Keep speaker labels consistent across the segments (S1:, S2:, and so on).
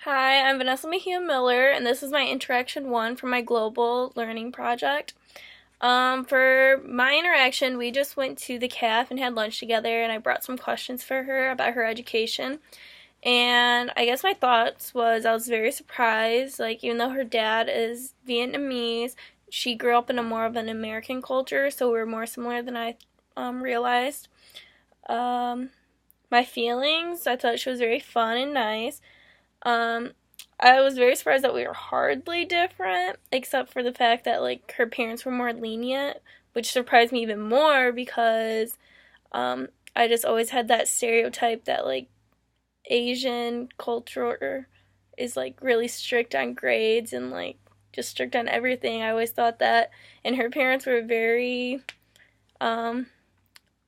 S1: Hi, I'm Vanessa Mejia Miller, and this is my interaction one for my global learning project. For my interaction, we just went to the caf and had lunch together, and I brought some questions for her about her education. And I guess my thoughts was I was very surprised, like, even though her dad is Vietnamese, she grew up in a more of an American culture, so we're more similar than I realized. Um, my feelings, I thought she was very fun and nice. Um, I was very surprised that we were hardly different, except for the fact that like her parents were more lenient, which surprised me even more because I just always had that stereotype that like Asian culture is like really strict on grades and like just strict on everything. I always thought that, and her parents were very um,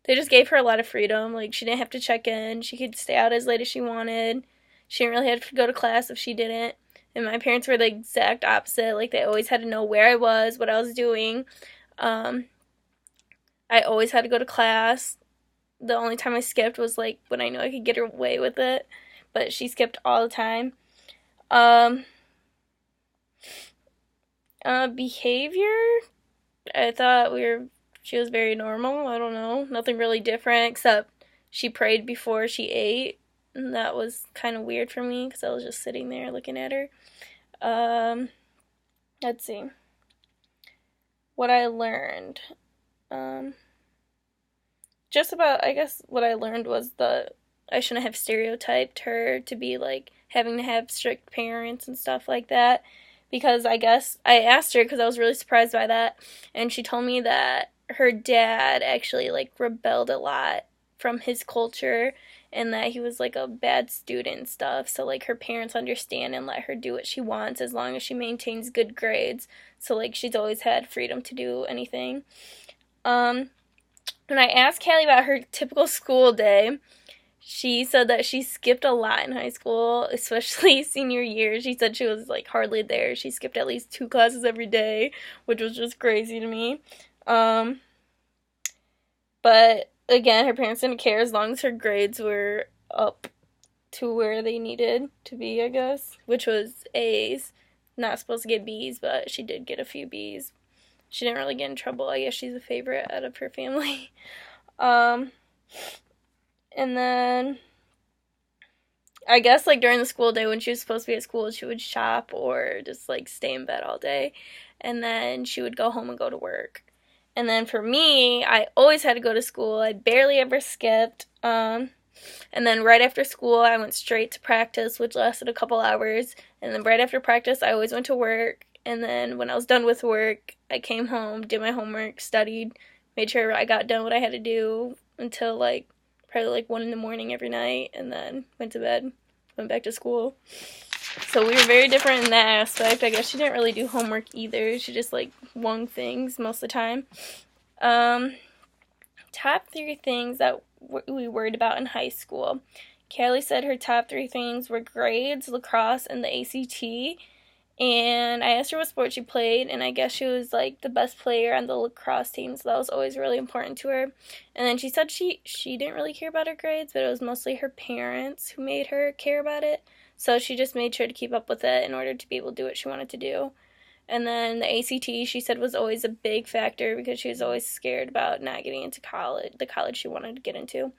S1: they just gave her a lot of freedom. Like she didn't have to check in. She could stay out as late as she wanted. She didn't really have to go to class if she didn't. And my parents were the exact opposite. Like they always had to know where I was, what I was doing. Um, I always had to go to class. The only time I skipped was like when I knew I could get away with it. But she skipped all the time. Um, Behavior. I thought she was very normal. I don't know. Nothing really different except she prayed before she ate. And that was kind of weird for me because I was just sitting there looking at her. Um, let's see. What I learned. Um, just about, I guess, what I learned was I shouldn't have stereotyped her to be like having to have strict parents and stuff like that. Because I guess I asked her because I was really surprised by that. And she told me that her dad actually like rebelled a lot from his culture and that he was like a bad student and stuff. So like her parents understand and let her do what she wants as long as she maintains good grades. So like she's always had freedom to do anything. Um when I asked Callie about her typical school day, she said that she skipped a lot in high school, especially senior year. She said she was like hardly there. She skipped at least two classes every day, which was just crazy to me. Um, but again, her parents didn't care as long as her grades were up to where they needed to be, I guess, which was A's. Not supposed to get B's, but she did get a few B's. She didn't really get in trouble. I guess she's a favorite out of her family. Um, and then I guess like during the school day when she was supposed to be at school, she would shop or just like stay in bed all day. And then she would go home and go to work. And then for me, I always had to go to school. I barely ever skipped. And then right after school, I went straight to practice, which lasted a couple hours. And then right after practice, I always went to work. And then when I was done with work, I came home, did my homework, studied, made sure I got done what I had to do until like probably like 1 in the morning every night, and then went to bed, went back to school. So we were very different in that aspect. I guess she didn't really do homework either. She just like wung things most of the time. Um, Top three things that we worried about in high school. Callie said her top three things were grades, lacrosse, and the ACT. And I asked her what sport she played, and I guess she was like the best player on the lacrosse team, so that was always really important to her. And then she said she didn't really care about her grades, but it was mostly her parents who made her care about it. So she just made sure to keep up with it in order to be able to do what she wanted to do. And then the ACT, she said, was always a big factor because she was always scared about not getting into college, the college she wanted to get into.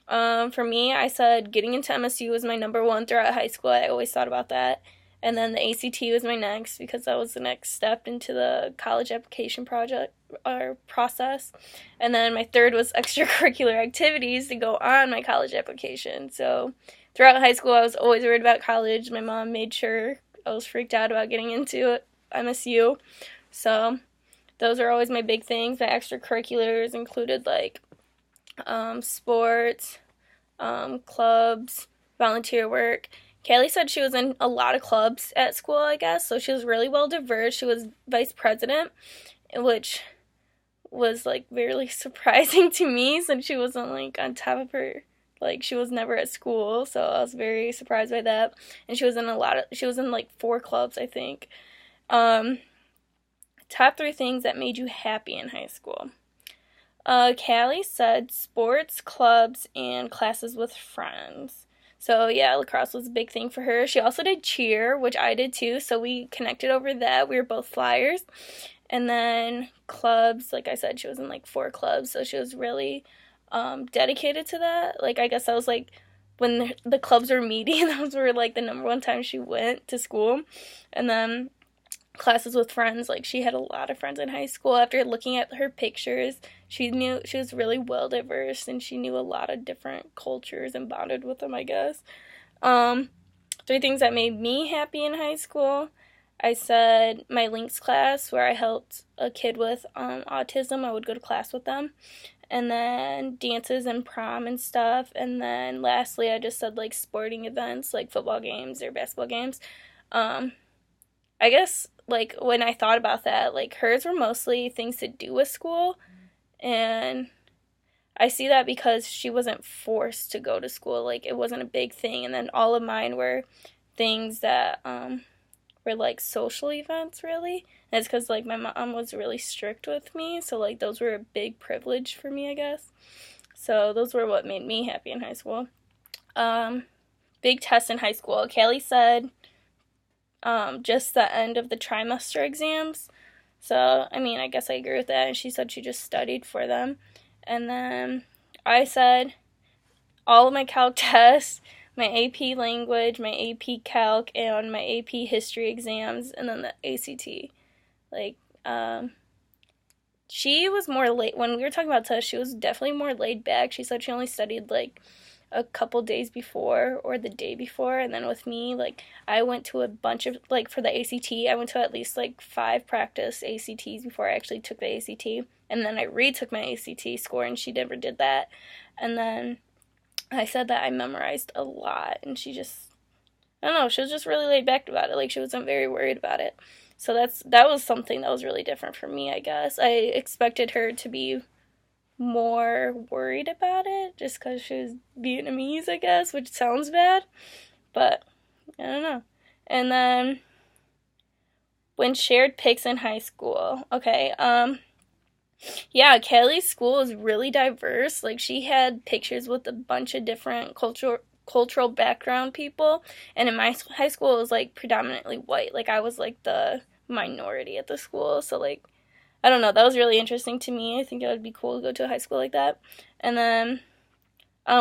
S1: For me, I said getting into MSU was my number one throughout high school. I always thought about that. And then the ACT was my next because that was the next step into the college application project or process. And then my third was extracurricular activities to go on my college application. So throughout high school, I was always worried about college. My mom made sure I was freaked out about getting into MSU. So those are always my big things. My extracurriculars included like sports, clubs, volunteer work. Kaylee said she was in a lot of clubs at school, I guess, so she was really well diverse. She was vice president, which was like really surprising to me since she wasn't like on top of her, like she was never at school, so I was very surprised by that. And she was in like 4 clubs, I think. Um, Top three things that made you happy in high school. Callie said sports, clubs, and classes with friends. So yeah, lacrosse was a big thing for her. She also did cheer, which I did too, so we connected over that. We were both flyers. And then clubs, like I said, she was in like 4 clubs, so she was really dedicated to that. Like, I guess that was like when the clubs were meeting, those were like the number one time she went to school. And then classes with friends, like she had a lot of friends in high school. After looking at her pictures, she knew she was really well diverse, and she knew a lot of different cultures and bonded with them, I guess. um 3 things that made me happy in high school: I said my links class, where I helped a kid with autism. I would go to class with them. And then dances and prom and stuff. And then lastly, I just said like sporting events, like football games or basketball games. um I guess like when I thought about that, like hers were mostly things to do with school, and I see that because she wasn't forced to go to school. Like it wasn't a big thing. And then all of mine were things that were like social events, really. And it's because like my mom was really strict with me, so like those were a big privilege for me, I guess. So those were what made me happy in high school. Um, Big tests in high school. Kaylee said just the end of the trimester exams. So, I mean, I guess I agree with that. And she said she just studied for them. And then I said all of my calc tests, my AP language, my AP calc, and my AP history exams, and then the ACT. Like, she was more late. When we were talking about tests, she was definitely more laid back. She said she only studied like a couple days before or the day before. And then with me, like I went to a bunch of, like for the ACT, I went to at least like 5 practice ACTs before I actually took the ACT. And then I retook my ACT score, and she never did that. And then I said that I memorized a lot, and she just, I don't know, she was just really laid back about it. Like she wasn't very worried about it. So that was something that was really different for me, I guess. I expected her to be more worried about it just because she was Vietnamese, I guess, which sounds bad, but I don't know. And then when shared pics in high school, okay, yeah, Kelly's school is really diverse. Like she had pictures with a bunch of different cultural background people, and in my high school it was like predominantly white. Like I was like the minority at the school, so like I don't know, that was really interesting to me. I think it would be cool to go to a high school like that. And then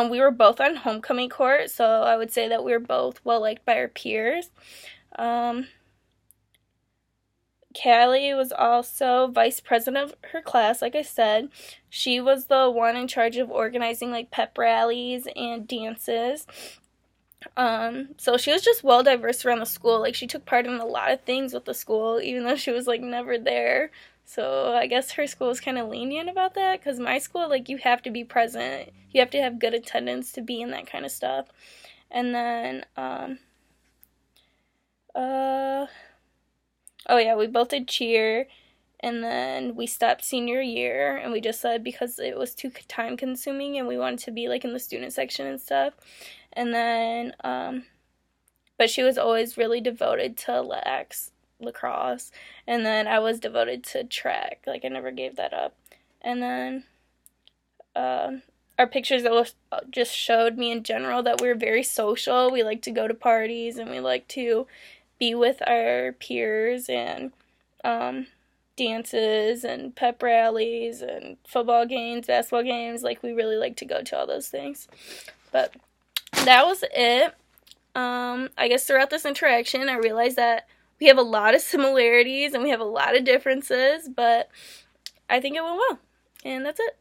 S1: we were both on homecoming court, so I would say that we were both well liked by our peers. Callie was also vice president of her class, like I said. She was the one in charge of organizing like pep rallies and dances. So she was just well diverse around the school. Like she took part in a lot of things with the school, even though she was like never there. So I guess her school was kind of lenient about that, because my school, like, you have to be present. You have to have good attendance to be in that kind of stuff. And then, oh yeah, we both did cheer, and then we stopped senior year, and we just said because it was too time consuming, and we wanted to be, like, in the student section and stuff. And then, but she was always really devoted to lacrosse, and then I was devoted to track. Like I never gave that up. And then our pictures just showed me in general that we were very social. We like to go to parties, and we like to be with our peers, and dances and pep rallies and football games, basketball games. Like we really like to go to all those things. But that was it. I guess throughout this interaction I realized that we have a lot of similarities and we have a lot of differences, but I think it went well. And that's it.